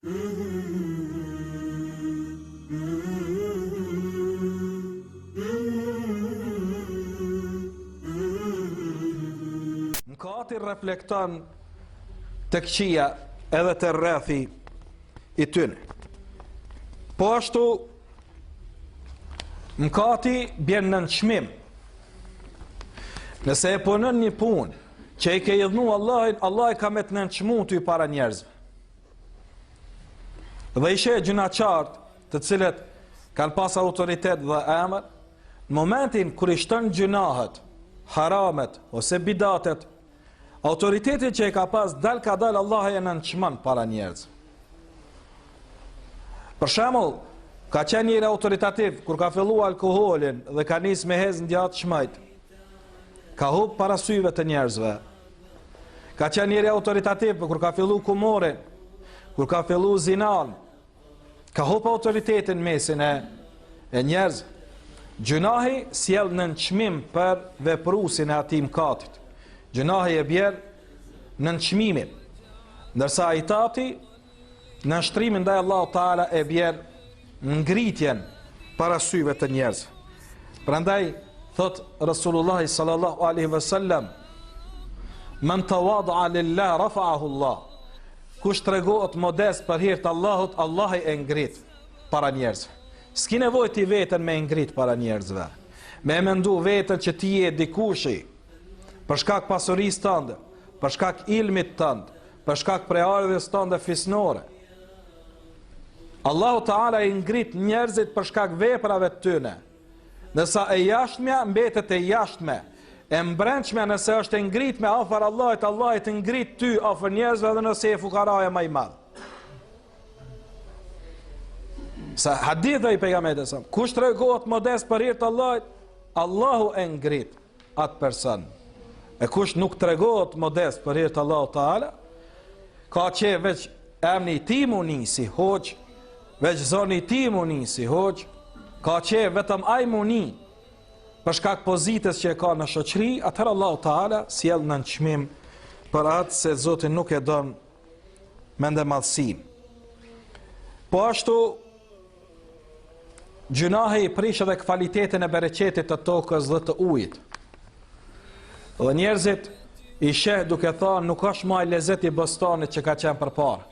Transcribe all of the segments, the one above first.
Mëkati reflekton të këqia edhe të rrethi i tyne. Po ashtu mëkati bjen në nënçmim. Nëse e punon një punë që i ke idhnu Allahin, Allah ka me të nënçmu ty para njerëzve. Dhe ishe gjunaqart të cilët kanë pas autoritet dhe emër, në momentin kër i shton gjunahet, haramet ose bidatet, autoritetin që i ka pas dal ka dal, Allah e nënçmon para njerëzve. Për shembull, ka qenë njëri autoritativ kur ka fillu alkoholin dhe ka nis me hez në gjatë shmajt, ka hub para syve të njerëzve. Ka qenë njëri autoritativ kur ka fillu kumorin, kur ka fillu zinan, ka hub autoritetin mesin e njerëzve. Gjunahi sjell nënçmim për veprusin e atij mëkatit. Gjunahi e bjerë në nënçmimin, ndërsa itati në nshtrimin ndaj Allahu Teala e bjerë ngritjen para syve të njerëzve. Prandaj thot Rasulullah sallallahu alaihi wasallam, "Man tawada'a lillah rafa'ahu Allah." Kush tregohet modest për hir të Allahut, Allahi e ngrit para njerëzve. S'ki nevojë ti veten me ngrit para njerëzve. Me mendu veten që ti je dikushi për shkak pasurisë tënde, për shkak ilmit tënd, për shkak preardhjes tënde fisnore. Allahu Teala i ngrit njerëzit për shkak veprave të tyre. Nësa e jashtmja mbetet e jashtme, e mbrëmshmja nëse është e ngritme afër Allahit, Allah të ngrit ty afër njerëzve edhe nëse e fukaraja më i madh. Sa haditha i pejgamberit sa, kush tregohet modest për hir të Allahit, Allahu e ngrit atë person. E kush nuk tregohet modest për hir të Allahut Teala, ka që veç emri i tij muni si hoç, veç zoni i tij muni si hoç, ka që vetëm ai muni për shkak pozitës që e ka në shoqëri, atëherë Allahu Teala sjell nënçmim për atë se Zoti nuk e don mendemadhsinë. Po ashtu gjunahi i prish edhe kvalitetin e bereqetit të tokës dhe të ujit. Dhe njerëzit i sheh duke thënë nuk është më ai lezeti i bostanit që ka qenë përpara.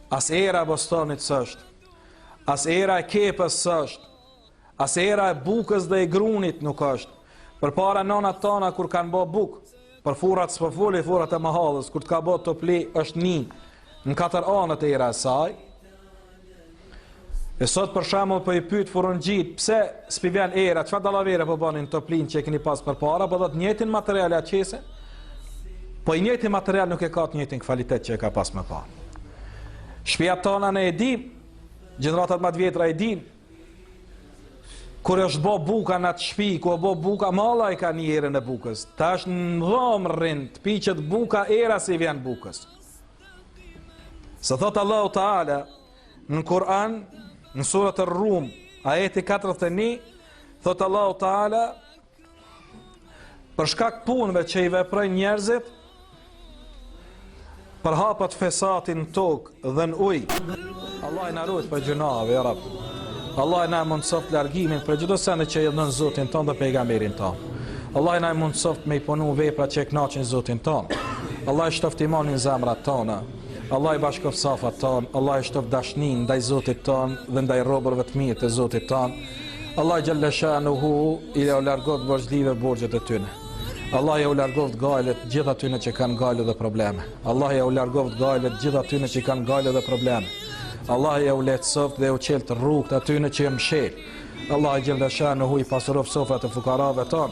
As era e bostanit s'është, as era e kepës s'është, as era e bukës dhe e grunit nuk është. Përpara nënat tona kur kanë bë bukë, për furrat s'po foli furrat e mahallës, kur të ka bë topli është në 4 anët e era e saj. E sot për shembull po i pyet furungjit, pse s'pi vjen era, çfarë dallavere po banin toplin që e keni pas përpara, po do të njëjtin material aqese. Po i njëjti material nuk e ka të njëjtin kvalitet që e ka pas më parë. Shtëpia tona ne e dim, gjeneratat më të vjetra e dim. Kur është bë buka në atë shtëpi, ku bë buka, malla i ka një erën e bukës. Tash në dhom rrin, të piqet buka, era si vjen bukës. Sa thot Allahu Teala në Kur'an, në surat Ar-Rum, ajeti 41, thot Allahu Teala, për shkak punëve që i veprojnë njerëzit, për hapat fesatin në tokë dhe në ujë. Allah i na ruaj për gjunave, ya Rabb. Allah i na mundsoft largimin për çdo sende që i dhon Zotin ton dhe pejgamberin ton. Allah i na mundsoft me i punu vepra që e kënaqin Zotin ton. Allah i shtoft imanin zemrat tona. Allah i bashkoft safat ton. Allah i shtoft dashnin ndaj Zotit ton dhe ndaj robërve të mirë të Zotit ton. Allah i xhalla shanuhu i largoft vazhdive borxhet e tyre. Allah ja u largoft gajlet gjithë atyne që kanë gajle dhe probleme. Allah ja u largoft gajlet gjithë atyne që kanë gajle dhe probleme. Allah ja u lehtësoft dhe u qelt rrugët atyne që e mshel. Allah i gjellë shanuhu i pasuroft sofrat e fukarave ton.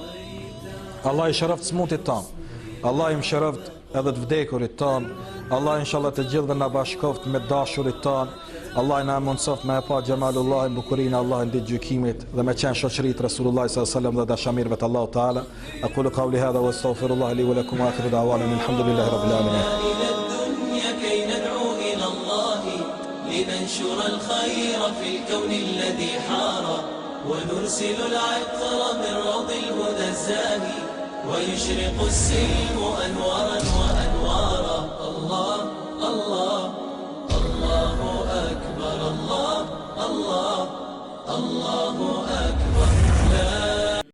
Allah i shëroft smutit ton. Allah i mshëroft edhe të vdekurit ton. Allah inshallah të gjithë dhe na bashkoft me dashurit ton. Allah na mundsoft me pa xhamalullah bukurinë Allah në ditë gjykimit dhe me qenë shoqërit Rasulullah sallallahu alaihi wasallam dhe dashamirëve të Allahut Teala. Aqulu qawli hadha wastaghfirullah li wa lakum wa akhiru da'wana alhamdulillahi rabbil alamin. لننشر الخير في الكون الذي حار ونرسل العطر من روض الهدى الزاهي ويشرق السلم أنوارا وأنوارا الله الله الله الله